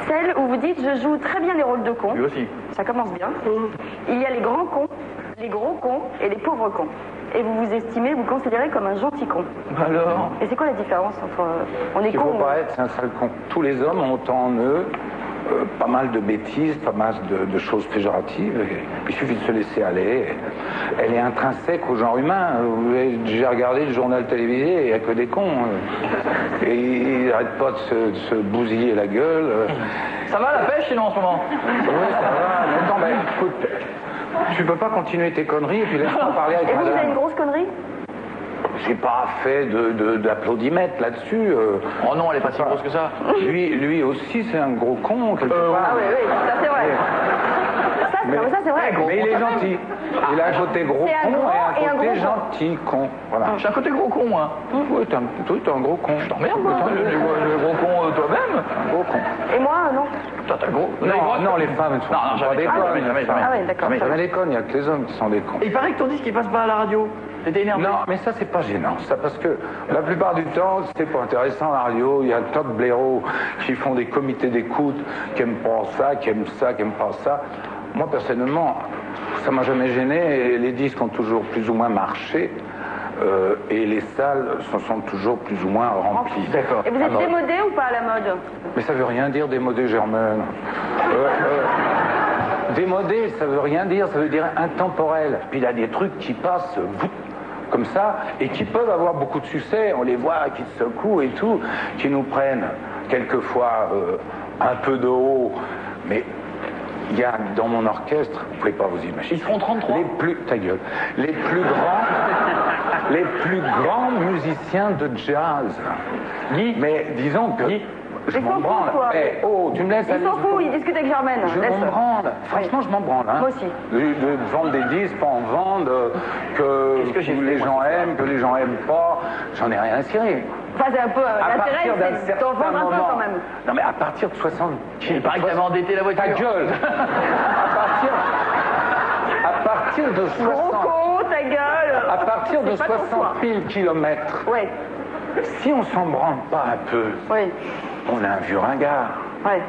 Celle où vous dites je joue très bien les rôles de con. Lui aussi. Ça commence bien. Il y a les grands cons, les gros cons et les pauvres cons. Et vous vous estimez, vous considérez comme un gentil con. Alors? Et c'est quoi la différence entre on est Il con faut pas être un sale con. Tous les hommes ont en eux pas mal de bêtises, pas mal de choses péjoratives. Il suffit de se laisser aller. Elle est intrinsèque au genre humain. J'ai regardé le journal télévisé, il n'y a que des cons. Et ils n'arrêtent pas de se bousiller la gueule. Ça va la pêche sinon en ce moment? Oui, ça va. Mais attends, mais écoute, tu peux pas continuer tes conneries et puis laisse-moi parler avec Et vous, vous avez madame. une grosse connerie? J'ai pas fait d'applaudimètres là-dessus. Oh non, elle est pas si grosse que ça. Lui aussi, c'est un gros con, quelque part. Ah oui, oui, ça c'est vrai. Ça c'est vrai. Mais il est gentil. Il a un côté gros C'est un con gros et et un un côté gros con. gentil con. Voilà. J'ai un côté gros con, moi. Oui, t'es un gros con. Je t'emmerde, moi. Le gros con toi-même. Un gros con. Et moi, non. Toi, t'as gros. Non, les femmes ne sont Non, pas jamais, des connes. jamais. Ah ouais, d'accord. Jamais les connes, il n'y a que les hommes qui sont des cons. Et il paraît que ton disque il passe pas à la radio. T'étais énervé? Non, mais ça, c'est pas gênant, ça, parce que la plupart du temps, c'était pas intéressant, la radio. Il y a un tas de blaireaux qui font des comités d'écoute, qui aiment pas ça, qui aiment ça, qui aiment pas ça. Moi, personnellement, ça m'a jamais gêné, et les disques ont toujours plus ou moins marché, et les salles se sont toujours plus ou moins remplies. D'accord. Et vous êtes démodé ou pas à la mode? Mais ça veut rien dire, démodé, Germaine. Démodé, ça veut rien dire, ça veut dire intemporel. Puis il y a des trucs qui passent comme ça et qui peuvent avoir beaucoup de succès. On les voit qui se secouent et tout, qui nous prennent quelquefois un peu de haut. Mais il y a dans mon orchestre, vous pouvez pas vous imaginer. Ils font 33. Ta gueule. Les plus grands musiciens de jazz. Guy. Mais disons que je Il m'en s'en branle. fout, quoi. Eh, oh, tu me laisses Il aller s'en jusqu'au fout, bout. il discute avec Germaine. Je Laisse. m'en branle. Franchement, je m'en branle. Hein. Moi aussi. De vendre des disques, pas en vendre, Qu'est-ce que j'ai que fait, les moi, gens ce soir aiment, que les gens aiment pas. J'en ai rien à cirer. Enfin, c'est un peu À l'intérêt, partir d'un c'est certain d'en vendre un peu moment. quand même. Non, mais à partir de 60 Il paraît que t'avais endetté la voiture. Ta gueule. à partir de 60. Gros con, ta gueule. À partir de C'est pas ton 60 000 kilomètres, Ouais, si on s'en branle pas un peu, ouais, on a un vieux ringard. ouais.